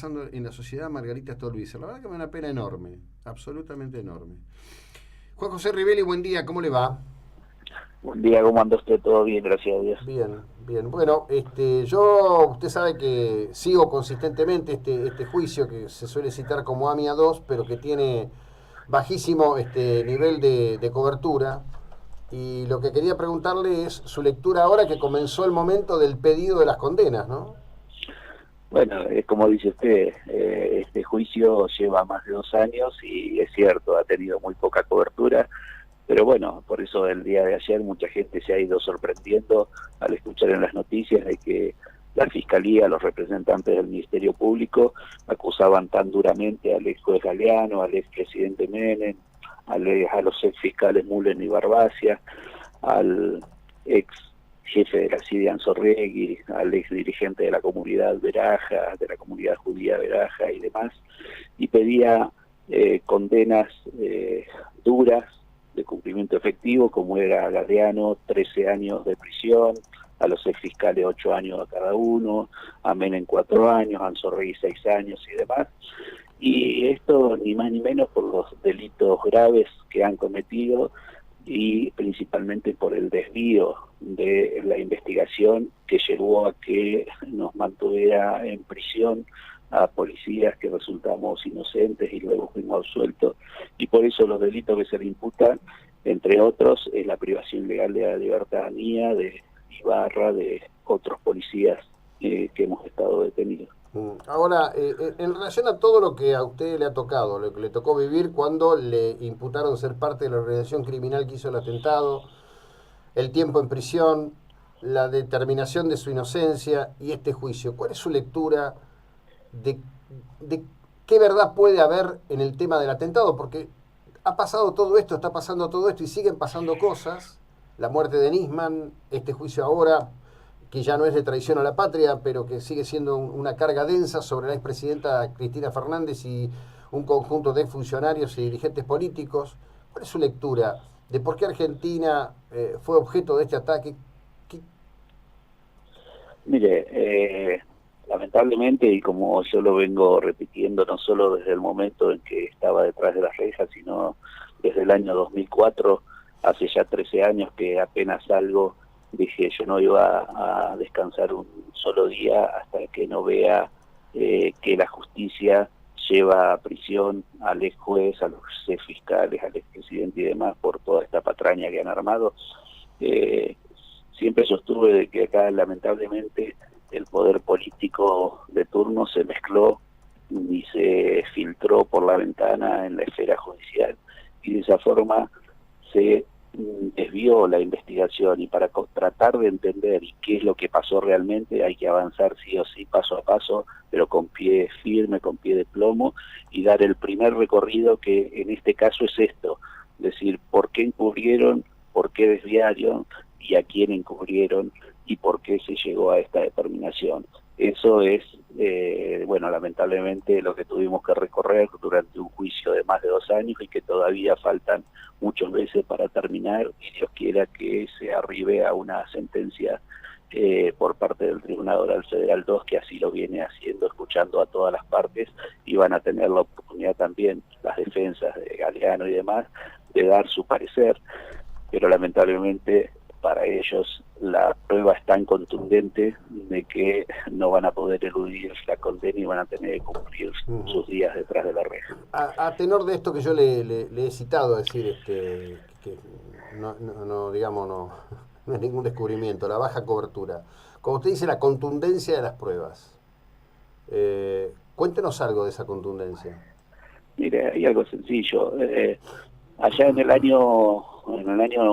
pasando en la sociedad Margarita Stolbizer. La verdad que me da una pena enorme, absolutamente enorme. Juan José Rivelli, buen día, ¿cómo le va? Buen día, ¿cómo anda usted? Todo bien, gracias a Dios. Bien, bien. Bueno, usted sabe que sigo consistentemente este juicio que se suele citar como AMIA 2, pero que tiene bajísimo nivel de cobertura. Y lo que quería preguntarle es su lectura ahora que comenzó el momento del pedido de las condenas, ¿no? Bueno, como dice usted, este juicio lleva más de 2 años y es cierto, ha tenido muy poca cobertura, pero bueno, por eso el día de ayer mucha gente se ha ido sorprendiendo al escuchar en las noticias de que la Fiscalía, los representantes del Ministerio Público, acusaban tan duramente al ex juez Galeano, al ex presidente Menem, a los ex fiscales Mullen y Barbacia, al ex jefe de la CIDE Anzorregui, al ex dirigente de la comunidad Veraja, de la comunidad judía Veraja y demás, y pedía condenas duras de cumplimiento efectivo, como era a Galeano, 13 años de prisión, a los ex fiscales 8 años a cada uno, a Menem 4 años, a Anzorregui 6 años y demás. Y esto ni más ni menos por los delitos graves que han cometido y principalmente por el desvío de la investigación que llevó a que nos mantuviera en prisión a policías que resultamos inocentes y luego fuimos absueltos, y por eso los delitos que se le imputan, entre otros, es la privación ilegal de la libertad mía, de Ibarra, de otros policías que hemos estado detenidos. Ahora, en relación a todo lo que a usted le ha tocado, lo que le tocó vivir cuando le imputaron ser parte de la organización criminal que hizo el atentado, el tiempo en prisión, la determinación de su inocencia y este juicio, ¿cuál es su lectura de, de qué verdad puede haber en el tema del atentado? Porque ha pasado todo esto, está pasando todo esto y siguen pasando cosas. La muerte de Nisman, este juicio ahora, que ya no es de traición a la patria, pero que sigue siendo una carga densa sobre la expresidenta Cristina Fernández y un conjunto de funcionarios y dirigentes políticos. ¿Cuál es su lectura de por qué Argentina fue objeto de este ataque? ¿Qué? Mire, lamentablemente, y como yo lo vengo repitiendo no solo desde el momento en que estaba detrás de las rejas, sino desde el año 2004, hace ya 13 años que apenas salgo, dije yo no iba a descansar un solo día hasta que no vea que la justicia lleva a prisión al ex juez, a los ex fiscales, al ex presidente y demás por toda esta patraña que han armado. Eh, Siempre sostuve de que acá lamentablemente el poder político de turno se mezcló y se filtró por la ventana en la esfera judicial, y de esa forma se desvió la investigación, y para tratar de entender qué es lo que pasó realmente hay que avanzar sí o sí, paso a paso, pero con pie firme, con pie de plomo, y dar el primer recorrido, que en este caso es esto: decir por qué encubrieron, por qué desviaron y a quién encubrieron y por qué se llegó a esta determinación. Eso es, bueno, lamentablemente lo que tuvimos que recorrer durante un juicio de más de 2 años, y que todavía faltan muchos meses para terminar, y Dios quiera que se arribe a una sentencia por parte del Tribunal Oral Federal 2, que así lo viene haciendo, escuchando a todas las partes, y van a tener la oportunidad también las defensas de Galeano y demás de dar su parecer, pero lamentablemente para ellos la prueba es tan contundente de que no van a poder eludir la condena y van a tener que cumplir sus días detrás de la reja. A tenor de esto que yo le he citado, es decir, que digamos, no es ningún descubrimiento, la baja cobertura. Como usted dice, la contundencia de las pruebas. Cuéntenos algo de esa contundencia. Mire, hay algo sencillo. Allá en el año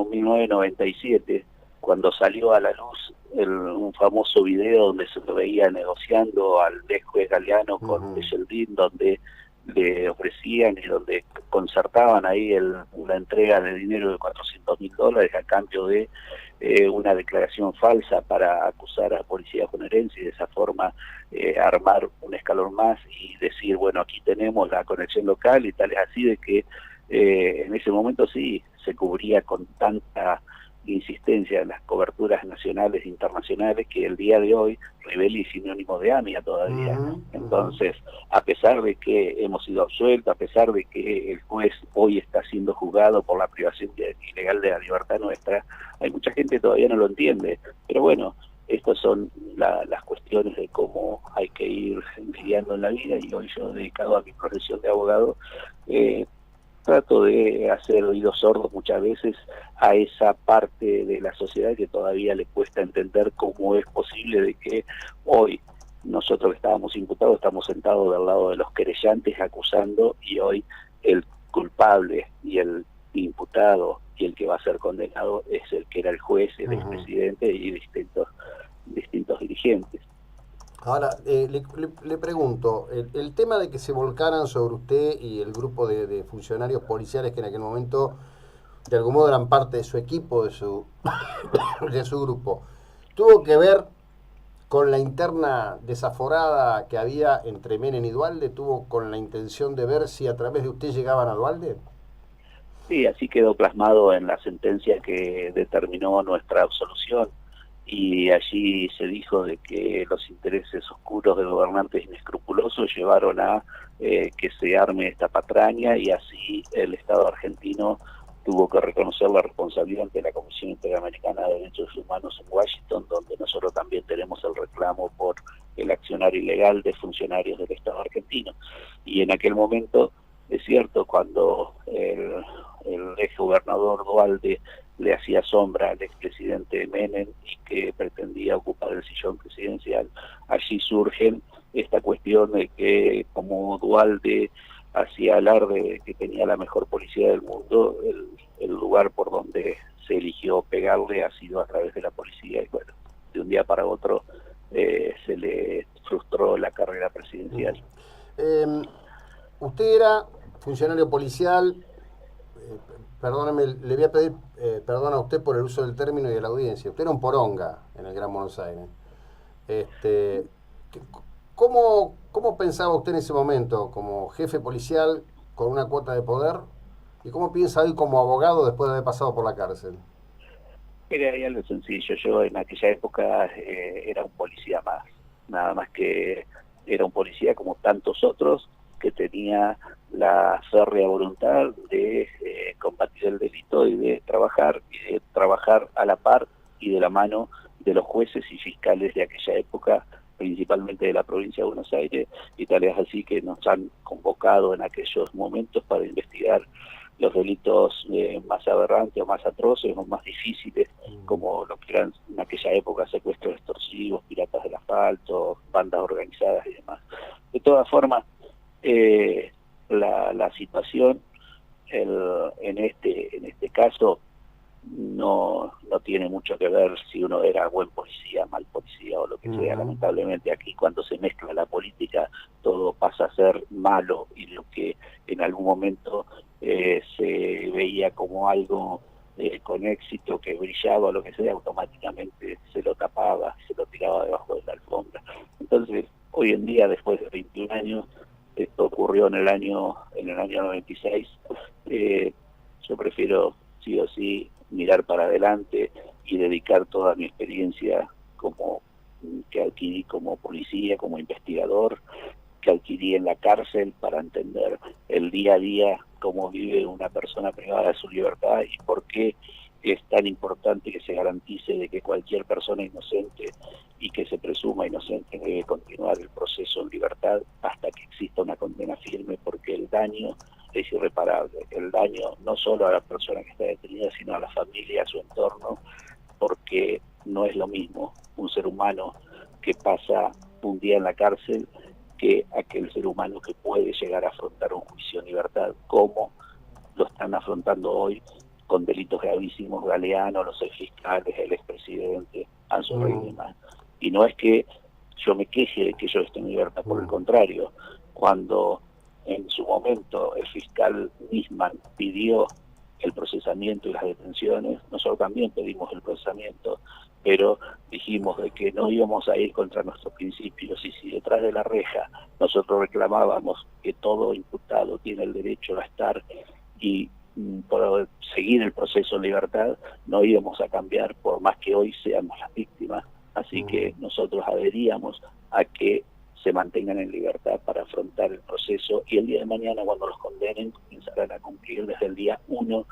1997, cuando salió a la luz un famoso video donde se lo veía negociando al ex juez Galeano con Yeldin, donde le ofrecían y donde concertaban ahí una entrega de dinero de $400.000 a cambio de una declaración falsa para acusar a la policía bonaerense, y de esa forma armar un escalón más y decir, bueno, aquí tenemos la conexión local, y tal es así de que en ese momento sí se cubría con tanta insistencia en las coberturas nacionales e internacionales que el día de hoy Revelli es sinónimo de AMIA todavía. Entonces, a pesar de que hemos sido absueltos, a pesar de que el juez hoy está siendo juzgado por la privación ilegal de la libertad nuestra, hay mucha gente que todavía no lo entiende. Pero bueno, estas son las cuestiones de cómo hay que ir lidiando en la vida, y hoy yo, dedicado a mi profesión de abogado, trato de hacer oídos sordos muchas veces a esa parte de la sociedad que todavía le cuesta entender cómo es posible de que hoy nosotros que estábamos imputados estamos sentados del lado de los querellantes acusando, y hoy el culpable y el imputado y el que va a ser condenado es el que era el juez, el expresidente y distintos dirigentes. Ahora, le pregunto, el tema de que se volcaran sobre usted y el grupo de funcionarios policiales que en aquel momento, de algún modo, eran parte de su equipo, de su grupo, ¿tuvo que ver con la interna desaforada que había entre Menem y Duhalde? ¿Tuvo con la intención de ver si a través de usted llegaban a Duhalde? Sí, así quedó plasmado en la sentencia que determinó nuestra absolución, y allí se dijo de que los intereses oscuros de gobernantes inescrupulosos llevaron a que se arme esta patraña, y así el Estado argentino tuvo que reconocer la responsabilidad ante la Comisión Interamericana de Derechos Humanos en Washington, donde nosotros también tenemos el reclamo por el accionar ilegal de funcionarios del Estado argentino. Y en aquel momento, es cierto, cuando el ex gobernador Duhalde le hacía sombra al expresidente Menem y que pretendía ocupar el sillón presidencial, allí surge esta cuestión de que, como Duhalde hacía alarde de que tenía la mejor policía del mundo, el lugar por donde se eligió pegarle ha sido a través de la policía, y bueno, de un día para otro se le frustró la carrera presidencial. Usted era funcionario policial, perdóneme, le voy a pedir perdón a usted por el uso del término y de la audiencia. Usted era un poronga en el Gran Buenos Aires. Este, ¿Cómo pensaba usted en ese momento como jefe policial con una cuota de poder? ¿Y cómo piensa hoy como abogado después de haber pasado por la cárcel? Era algo sencillo. Yo en aquella época era un policía más, nada más que era un policía como tantos otros que tenía la férrea voluntad de combatir el delito y de trabajar a la par y de la mano de los jueces y fiscales de aquella época, principalmente de la provincia de Buenos Aires, y tal es así que nos han convocado en aquellos momentos para investigar los delitos más aberrantes o más atroces o más difíciles, como lo que eran en aquella época secuestros extorsivos, piratas del asfalto, bandas organizadas y demás. De todas formas, la situación en este caso no tiene mucho que ver si uno era buen policía, mal policía o lo que sea. Lamentablemente aquí, cuando se mezcla la política, todo pasa a ser malo, y lo que en algún momento se veía como algo con éxito, que brillaba o lo que sea, automáticamente se lo tapaba, se lo tiraba debajo de la alfombra. Entonces, hoy en día, después de 21 años, esto ocurrió en el año 96, yo prefiero sí o sí mirar para adelante y dedicar toda mi experiencia que adquirí como policía, como investigador, que adquirí en la cárcel, para entender el día a día, cómo vive una persona privada de su libertad y por qué es tan importante que se garantice de que cualquier persona inocente y que se presuma inocente debe continuar el proceso en libertad hasta que exista una condena firme, porque el daño es irreparable. El daño no solo a la persona que está detenida, sino a la familia, a su entorno, porque no es lo mismo un ser humano que pasa un día en la cárcel que aquel ser humano que puede llegar a afrontar un juicio en libertad, como lo están afrontando hoy con delitos gravísimos Galeano, los ex fiscales, el expresidente, Anzo Rey y demás. Y no es que yo me queje de que yo esté en libertad, por el contrario, cuando en su momento el fiscal Nisman pidió el procesamiento y las detenciones, nosotros también pedimos el procesamiento, pero dijimos de que no íbamos a ir contra nuestros principios, y si detrás de la reja nosotros reclamábamos que todo imputado tiene el derecho a estar y por seguir el proceso en libertad, no íbamos a cambiar por más que hoy seamos las víctimas. Así que nosotros adheríamos a que se mantengan en libertad para afrontar el proceso, y el día de mañana, cuando los condenen, comenzarán a cumplir desde el día 1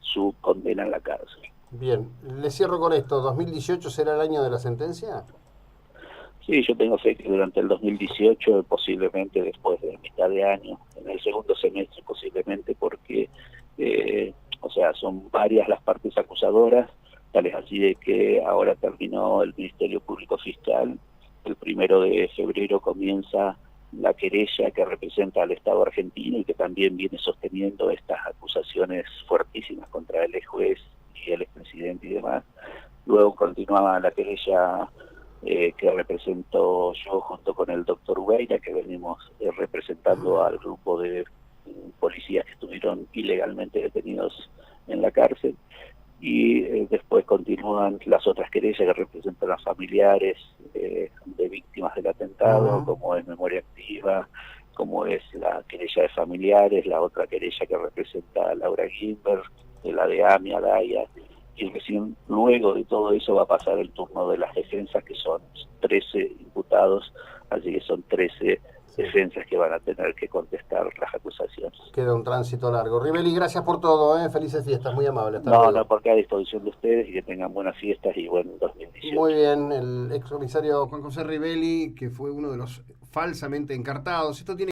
su condena en la cárcel. Bien, le cierro con esto. ¿2018 será el año de la sentencia? Sí, yo tengo fe que durante el 2018, posiblemente después de mitad de año, en el segundo semestre posiblemente, porque o sea, son varias las partes acusadoras, tal es así de que ahora terminó el Ministerio Público Fiscal. El 1 de febrero comienza la querella que representa al Estado argentino y que también viene sosteniendo estas acusaciones fuertísimas contra el ex juez y el expresidente y demás. Luego continuaba la querella que represento yo junto con el doctor Ubeira, que venimos representando al grupo de policías que estuvieron ilegalmente detenidos en la cárcel. Y después continúan las otras querellas que representan a familiares de víctimas del atentado, como es Memoria Activa, como es la querella de familiares, la otra querella que representa a Laura Gimber, la de AMI, Alaya, y recién luego de todo eso va a pasar el turno de las defensas, que son 13 imputados, así que son 13 defensas que van a tener que contestar las acusaciones. Queda un tránsito largo. Rivelli, gracias por todo, Felices fiestas, muy amable. Hasta No, luego. no, porque a disposición de ustedes, y que tengan buenas fiestas y buen 2018. Muy bien, el excomisario Juan José Rivelli, que fue uno de los falsamente encartados. Esto tiene